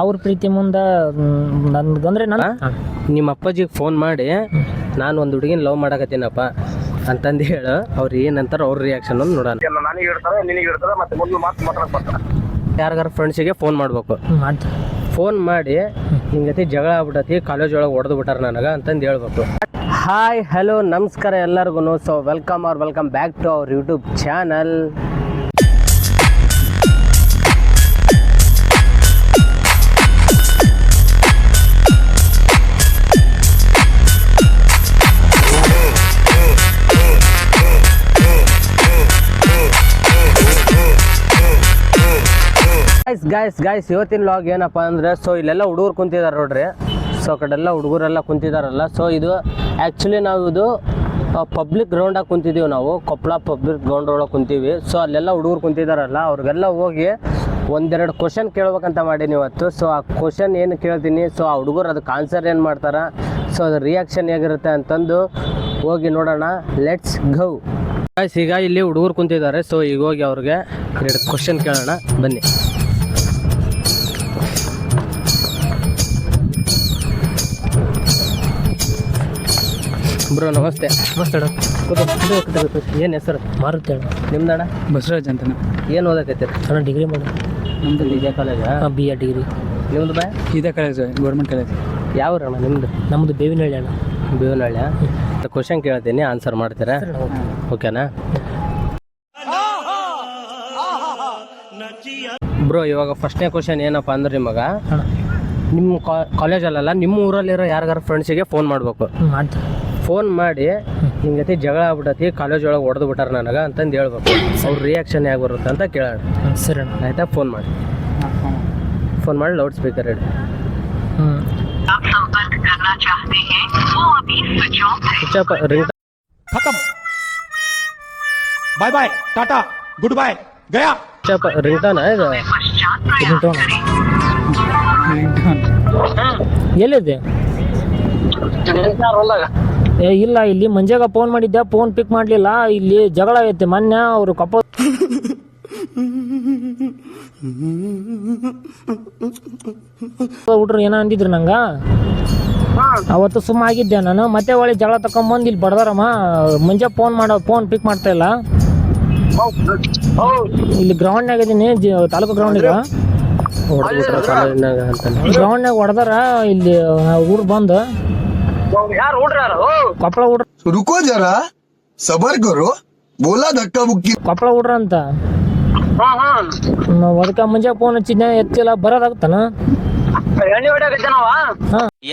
ಅವ್ರ ಪ್ರೀತಿ ಮುಂದ ನನ್ಗಂದ್ರೆ ನಿಮ್ಮ ಅಪ್ಪಾಜಿಗೆ ಫೋನ್ ಮಾಡಿ ನಾನು ಒಂದು ಹುಡುಗಿನ ಲವ್ ಮಾಡಕತ್ತೀನಪ್ಪ ಅಂತಂದು ಹೇಳು. ಅವ್ರು ಏನಂತಾರ ಅವ್ರ ರಿಯಾಕ್ಷನ್ ಒಂದು ನೋಡೋಣ. ಯಾರಿಗಾರ ಫ್ರೆಂಡ್ಸಿಗೆ ಫೋನ್ ಮಾಡ್ಬೇಕು. ಫೋನ್ ಮಾಡಿ ಹಿಂಗತಿ ಜಗಳ ಆಗ್ಬಿಟ್ಟತಿ, ಕಾಲೇಜ್ ಒಳಗೆ ಹೊಡೆದು ಬಿಟ್ಟಾರ ನನಗೆ ಅಂತಂದು ಹೇಳ್ಬೇಕು. ಹಾಯ್ ಹಲೋ ನಮಸ್ಕಾರ ಎಲ್ಲರಿಗೂ. So welcome back to our YouTube channel. Guys ಇವತ್ತಿನ ಲಾಗ್ ಏನಪ್ಪ ಅಂದರೆ, ಸೊ ಇಲ್ಲೆಲ್ಲ ಹುಡುಗರು ಕುಂತಿದ್ದಾರೆ ನೋಡ್ರಿ. ಸೊ ಆ ಕಡೆಲ್ಲ ಹುಡುಗರೆಲ್ಲ ಕುಂತಿದಾರಲ್ಲ. ಸೊ ಇದು ಆ್ಯಕ್ಚುಲಿ ನಾವು ಇದು ಪಬ್ಲಿಕ್ ಗ್ರೌಂಡಾಗಿ ಕುಂತಿದ್ದೀವಿ. ನಾವು ಕೊಪ್ಪಳ ಪಬ್ಲಿಕ್ ಗ್ರೌಂಡ್ ಒಳಗೆ ಕುಂತೀವಿ. ಸೊ ಅಲ್ಲೆಲ್ಲ ಹುಡುಗರು ಕುಂತಿದಾರಲ್ಲ, ಅವ್ರಿಗೆಲ್ಲ ಹೋಗಿ ಒಂದೆರಡು ಕ್ವಶನ್ ಕೇಳ್ಬೇಕಂತ ಮಾಡೀನಿ ಇವತ್ತು. ಸೊ ಆ ಕ್ವಶನ್ ಏನು ಕೇಳ್ತೀನಿ, ಸೊ ಆ ಹುಡುಗರು ಅದಕ್ಕೆ ಆನ್ಸರ್ ಏನು ಮಾಡ್ತಾರೆ, ಸೊ ಅದ್ರ ರಿಯಾಕ್ಷನ್ ಹೇಗಿರುತ್ತೆ ಅಂತಂದು ಹೋಗಿ ನೋಡೋಣ. Let's go guys. ಈಗ ಇಲ್ಲಿ ಹುಡುಗರು ಕುಂತಿದ್ದಾರೆ. ಸೊ ಈಗ ಹೋಗಿ ಅವ್ರಿಗೆ ಎರಡು ಕ್ವಶನ್ ಕೇಳೋಣ ಬನ್ನಿ. ಬ್ರೋ ನಮಸ್ತೆ. ಏನು ಹೆಸರು? ಮಾರುತಿ ಅಣ್ಣ. ನಿಮ್ದಣ್ಣ? ಬಸವರಾಜ್ ಅಂತ. ಏನು ಓದಕೈತೀರಿ ಅಣ್ಣ? ಡಿಗ್ರಿ ಮಾಡಿ. ನಿಮ್ದು ಇದೇ ಕಾಲೇಜಾ? BA degree. ನಿಮ್ದು ಬಾ? ಇದೇ ಕಾಲೇಜ್, ಗೌರ್ಮೆಂಟ್ ಕಾಲೇಜ್. ಯಾವ ಅಣ್ಣ ನಿಮ್ದು? ನಮ್ಮದು ಬೇವಿನಹಳ್ಳಿ ಅಣ್ಣ. ಬೇವಿನಹಳ್ಳಿ. ಕ್ವಶನ್ ಕೇಳ್ತೀನಿ, ಆನ್ಸರ್ ಮಾಡ್ತೀರಾ? ಓಕೆನಾ ಬ್ರೋ? ಇವಾಗ ಫಸ್ಟ್ನೇ ಕ್ವಶನ್ ಏನಪ್ಪ ಅಂದ್ರೆ, ನಿಮಗೆ ನಿಮ್ಮ ಕಾಲೇಜಲ್ಲ ನಿಮ್ಮ ಊರಲ್ಲಿರೋ ಯಾರಿಗಾರ ಫ್ರೆಂಡ್ಸಿಗೆ ಫೋನ್ ಮಾಡ್ಬೇಕು. ಫೋನ್ ಮಾಡಿ ಹಿಂಗತಿ ಜಗಳ ಆಗ್ಬಿಟ್ಟತಿ, ಕಾಲೇಜ್ ಒಳಗೆ ಹೊಡೆದು ಬಿಟ್ಟಾರ ನನಗೆ ಅಂತಂದು ಹೇಳ್ಬೇಕು. ಅವ್ರ ರಿಯಾಕ್ಷನ್ ಹೇಗೆ ಬರುತ್ತೆ ಅಂತ ಕೇಳೋಣ. ಸರಿ ಆಯ್ತಾ? ಫೋನ್ ಮಾಡಿ ಲೌಡ್ ಸ್ಪೀಕರ್ ಇಡಿ. ಬಾಯ್ ಬಾಯ್ ಟಾಟಾ ಗುಡ್ ಬಾಯ್ ಗಯಾ. ರಿಂಗ್ಟೋನ್ ಇದು? ಎಲ್ಲಿದೆ? ಇಲ್ಲ, ಇಲ್ಲಿ ಮಂಜಾಗ ಫೋನ್ ಮಾಡಿದ್ದೆ, ಫೋನ್ ಪಿಕ್ ಮಾಡ್ಲಿಲ್ಲ. ಇಲ್ಲಿ ಜಗಳ ಐತೆ. ಮೊನ್ನೆ ಅವರು ಕಪ್ಪ ಹುಡ್ರು ಏನೋ ಅಂದಿದ್ರು ನಂಗ. ಅವತ್ತು ಸುಮ್ಮ ಆಗಿದ್ದೆ ನಾನು. ಮತ್ತೆ ಒಳ್ಳೆ ಜಗಳ ತಕೊಂಬಂದು ಇಲ್ಲಿ ಬಡ್ದಾರಮ್ಮ. ಮುಂಜಾ ಫೋನ್ ಪಿಕ್ ಮಾಡ್ತಾ ಇಲ್ಲ. ಇಲ್ಲಿ ಗ್ರೌಂಡ್ನಾಗ ಇದೀನಿ, ತಾಲೂಕು ಗ್ರೌಂಡ್. ಗ್ರೌಂಡ್ನಾಗ ಹೊಡೆದಾರ. ಇಲ್ಲಿ ಊರ್ ಬಂದು ಕೊಪ್ಪಳ ಹುಡ್ರ. रुको जरा सबर करो बोला धक्का मुक्की. ಕೊಪ್ಪಳ ಹುಡ್ರ ಅಂತ. ಅದಕ್ಕೆ ಮುಂಜಾನೆ ಫೋನ್ ಹಚ್ಚಿದ್ದೆ, ಎತ್ತಿಲ್ಲ. ಬರೋದಾಗತ್ತಾನ?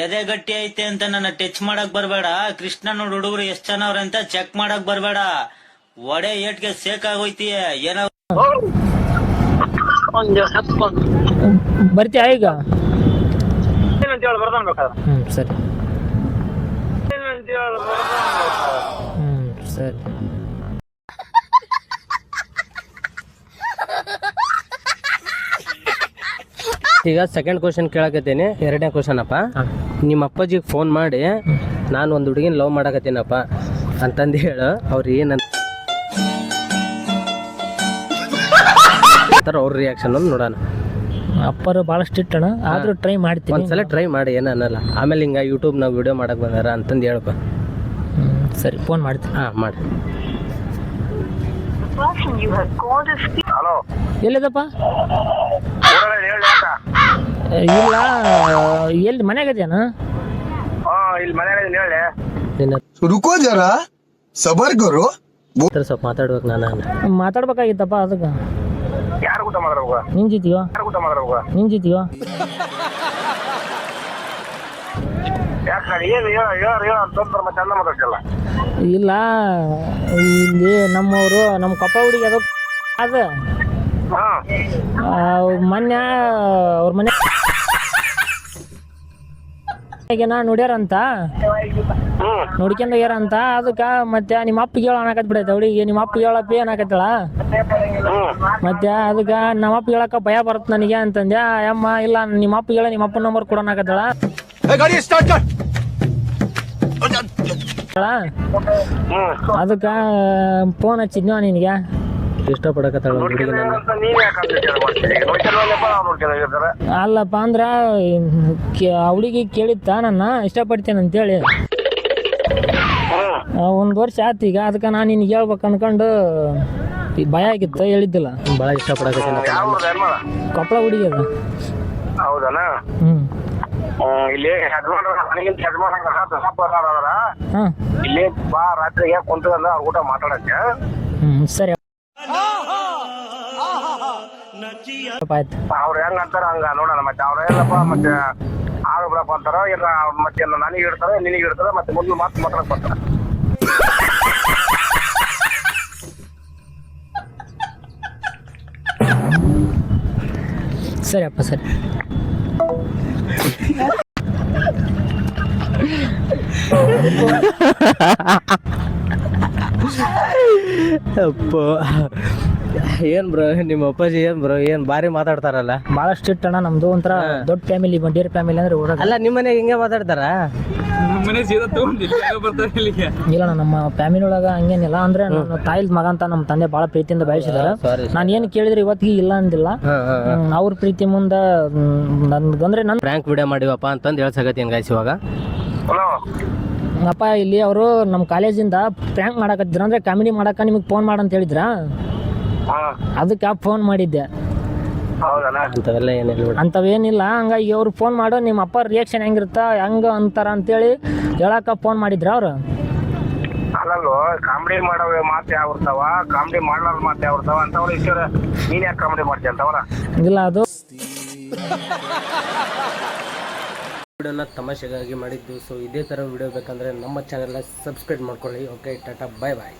ಎದೆ ಗಟ್ಟಿ ಐತೆ ಅಂತ ನನ್ನ ಟಚ್ ಮಾಡಕ್ ಬರ್ಬೇಡ. ಕೃಷ್ಣ ನೋಡ್ ಹುಡುಗರು ಎಷ್ಟ್ ಚೆನ್ನಾವ್ರ ಅಂತ ಚೆಕ್ ಮಾಡಕ್ ಬರ್ಬೇಡ. ಒಡೆ ಏಟ್ಗೆ ಸೇಕ್ ಆಗೋಯ್ತಿ. ಏನೋ ಬರ್ತೀಯ ಈಗ? ಸರಿ ಸರಿ. ಈಗ ಸೆಕೆಂಡ್ ಕ್ವಶನ್ ಕೇಳಕತ್ತೀನಿ. ಎರಡನೇ ಕ್ವಶನ್ ಅಪ್ಪ, ನಿಮ್ಮ ಅಪ್ಪಾಜಿಗೆ ಫೋನ್ ಮಾಡಿ ನಾನು ಒಂದು ಹುಡುಗಿನ ಲವ್ ಮಾಡಕತ್ತೀನಪ್ಪ ಅಂತಂದು ಹೇಳು. ಅವ್ರು ಏನಂತ ಅವ್ರ ರಿಯಾಕ್ಷನ್ ಒಂದು ನೋಡೋಣ. ಅಪ್ಪರು ಭಾಳ ಸ್ಟ್ರಿಕ್ಟ್ ಅಣ್ಣ, ಆದ್ರೂ ಟ್ರೈ ಮಾಡ್ತೀನಿ. ಒಂದ್ಸಲ ಟ್ರೈ ಮಾಡಿ, ಏನನ್ನಲ್ಲ. ಆಮೇಲೆ ಹಿಂಗೆ ಯೂಟ್ಯೂಬ್ನಾಗ ವಿಡಿಯೋ ಮಾಡಕ್ಕೆ ಬಂದಾರ ಅಂತಂದು ಹೇಳ್ಕೊ. ಸರಿ, ಫೋನ್ ಮಾಡ್ತೀನಿ. ಮಾಡಿ. ಎಲ್ಲಿದಪ್ಪ? ಇಲ್ಲ, ಎಲ್ಲಿ ಮನ್ಯಾಗ ಇದೆಯಾ? रुको जरा सबर करो. ಸ್ವಲ್ಪ ಮಾತಾಡ್ಬೇಕು. ನಾನು ಮಾತಾಡ್ಬೇಕಾಗಿತ್ತಪ್ಪ. ಅದಕ್ಕೆ ಯಾರು ಊಟ ಮಾಡ್ಬೇಕು? ನಿನ್ ಜೊತೆಯೋ? ನಿನ್ ಜೊತೆಯೋ? ಇಲ್ಲ, ಇಲ್ಲಿ ನಮ್ಮವರು ನಮ್ಮ ಕೊಪ್ಪಳ ಹುಡುಗಿ ಅದು ಮೊನ್ನೆ ಅವ್ರ ಮನೆ ನೋಡ್ಯಾರಂತ, ನೋಡ್ಕೊಂಡ್ ಹೋಗ್ಯಾರಂತ. ಅದಕ್ಕ ಮತ್ತೆ ನಿಮ್ಮ ಅಪ್ಪ ಹೇಳ ಅನ್ನಕತ್ ಬಿಡೈತೆ ಅವಳಿಗೆ. ನಿಮ್ಮ ಅಪ್ಪ ಹೇಳಪ್ಪ ಏನಾಕತ್ತಳ ಮತ್ತೆ. ಅದಕ್ಕ ನಮ್ಮ ಅಪ್ಪ ಹೇಳಕ್ಕ ಭಯ ಬರುತ್ತೆ ನನಗೆ ಅಂತಂದ್ಯಾ. ಅಮ್ಮ ಇಲ್ಲ, ನಿಮ್ಮ ಅಪ್ಪ ಹೇಳ, ನಿಮ್ಮ ಅಪ್ಪನ ನಂಬರ್ ಕೊಡೋಣಕತ್ತಳ. ಅದಕ್ಕೆ ಫೋನ್ ಹಚ್ಚಿದ್ನೋ ನಿನಗೆ. ಇಷ್ಟಪಡಕತ್ತಾಳ ಹುಡುಗಿ ನಾನು. ಅಂತ ನೀವ್ ಯಾಕೆ ಅಂತ ವಿಚಾರ ಮಾಡ್ತೀರಿ? ನೋಡ್ಕೊಂಡ್ವಲ್ಲಪ್ಪ, ನಾವು ನೋಡ್ಕೊಂಡಿರ್ತಾರೆ. ಅಲ್ಲಪ್ಪ ಅಂದ್ರೆ ಅವಳಿಗೆ ಕೇಳಿತ್ತ ನನ್ನ ಇಷ್ಟಪಡ್ತೇನೆ ಅಂತೇಳಿ. ಒಂದು ವರ್ಷ ಆಯ್ತು ಈಗ. ಅದಕ್ಕೆ ನಾನು ನಿನ್ಗೆ ಹೇಳ್ಬೇಕು ಅನ್ಕೊಂಡು ಭಯ ಆಗಿತ್ತು, ಹೇಳಿದ್ದಿಲ್ಲ. ಭಾಳ ಇಷ್ಟಪಡಕತ್ತೀನಿ. ಯಾವ ಹೆಣ್ಮಳ? ಕೊಪ್ಪಳ ಹುಡುಗಿ ಅದು. ಹೌದನ? ಇಲ್ಲಿ ನನಗಿಂತ ಯಜಮಾನ ಹಾಂ ಇಲ್ಲಿ ಬಾ, ರಾತ್ರಿಗೆ ಕುಂತ್ಕೊಂಡ ಅವ್ರ ಊಟ ಮಾತಾಡಕ್ಕೆ. ಸರಿ ಆಯ್ತು. ಅವ್ರು ಹೆಂಗ್ ಅಂತಾರ ಹಂಗ ನೋಡೋಣ. ಮತ್ತೆ ಅವ್ರ ಏನಪ್ಪ ಮತ್ತೆ ಆಳು ಬಿಡಪ್ಪ ಅಂತಾರ, ಇಲ್ಲ ಮತ್ತೆ ನನಗೆ ಇಡ್ತಾರ, ನಿನಗೆ ಇಡ್ತಾರ, ಮತ್ತೆ ಮುಂದೆ ಮಾತು ಮಾತಾಡಕ್ ಬರ್ತಾರ. ಸರಿಯಪ್ಪ ಸರಿ. ಅಪ್ಪ ಏನ್ ಬ್ರೋ ನಿಮ್ಮ ಅಪ್ಪಾಜಿ, ಏನ್ ಬ್ರೋ ಏನ್ ಭಾರಿ ಮಾತಾಡ್ತಾರಲ್ಲ. ಭಾಳ ಸ್ಟ್ರಿಕ್ಟ್ ಅಣ್ಣ ನಮ್ದು. ಒಂಥರ ದೊಡ್ಡ ಫ್ಯಾಮಿಲಿ, ಬಂಡೇರಿ ಫ್ಯಾಮಿಲಿ ಅಂದ್ರೆ ಓಡೋದು. ಅಲ್ಲ ನಿಮ್ಮ ಮನೆಗೆ ಹಿಂಗೆ ಮಾತಾಡ್ತಾರ? ಇಲ್ಲ ನಮ್ಮ ಫ್ಯಾಮಿಲಿ ಒಳಗ ಹಂಗೇನಿಲ್ಲ. ಅಂದ್ರೆ ನನ್ನ ತಾಯಿಲ್ ಮಗ ಅಂತ ನಮ್ಮ ತಂದೆ ಭಾಳ ಪ್ರೀತಿಯಿಂದ ಬಯಸಿದಾರೆ. ನಾನು ಏನು ಕೇಳಿದ್ರೆ ಇವತ್ತಿಗೆ ಇಲ್ಲ ಅಂದಿಲ್ಲ. ಅವ್ರ ಪ್ರೀತಿ ಮುಂದ ನನ್ಗಂದ್ರೆ ನನ್ ಪ್ರ್ಯಾಂಕ್ ವಿಡಿಯೋ ಮಾಡಿವಪ್ಪ ಅಂತಂದು ಹೇಳ್ಸಕತ್ತೀನಿ ಗಾಯ್ಸ್. ಇವಾಗ ಅಪ್ಪ ಇಲ್ಲಿ ಅವರು ನಮ್ಮ ಕಾಲೇಜಿಂದ ಪ್ರ್ಯಾಂಕ್ ಮಾಡಕತ್ತಿದ್ರು, ಅಂದ್ರೆ ಕಾಮಿಡಿ ಮಾಡಕ ನಿಮಗೆ ಫೋನ್ ಮಾಡಂತ ಹೇಳಿದ್ರ. ಅದಕ್ಕೆ ಫೋನ್ ಮಾಡಿದ್ದೆ. ಅಂಥವೆಲ್ಲ ಏನಿಲ್ಲ, ಅಂಥವೇನಿಲ್ಲ. ಹಂಗಾಗಿ ಅವ್ರು ಫೋನ್ ಮಾಡೋ ನಿಮ್ಮ ಅಪ್ಪ ರಿಯಾಕ್ಷನ್ ಹೆಂಗಿರುತ್ತ ಹೆಂಗ ಅಂತಾರ ಅಂತೇಳಿ ಹೇಳಕ್ಕ ಫೋನ್ ಮಾಡಿದ್ರ ಅವ್ರು. ಅಲ್ಲಲ್ಲೋ, ಕಾಮಿಡಿ ಮಾಡೋ ಮಾತು ಯಾವ ಇರ್ತಾವ, ಕಾಮಿಡಿ ಮಾಡ್ಲಾರ ಮಾತು ಯಾವ ಇರ್ತಾವ ಅಂತವ್ರ ಈಶ್ವರ. ನೀನ್ ಯಾಕೆ ಕಾಮಿಡಿ ಮಾಡ್ತೀಯ ಅಂತವ್ರ? ಇಲ್ಲ, ಅದು ವಿಡಿಯೋನ ತಮಾಷೆಗಾಗಿ ಮಾಡಿದ್ದು. ಸೊ ಇದೇ ಥರ ವಿಡಿಯೋ ಬೇಕಂದ್ರೆ ನಮ್ಮ ಚಾನಲ್ನ ಸಬ್ಸ್ಕ್ರೈಬ್ ಮಾಡ್ಕೊಳ್ಳಿ. ಓಕೆ, ಟಾಟಾ, ಬಾಯ್ ಬಾಯ್.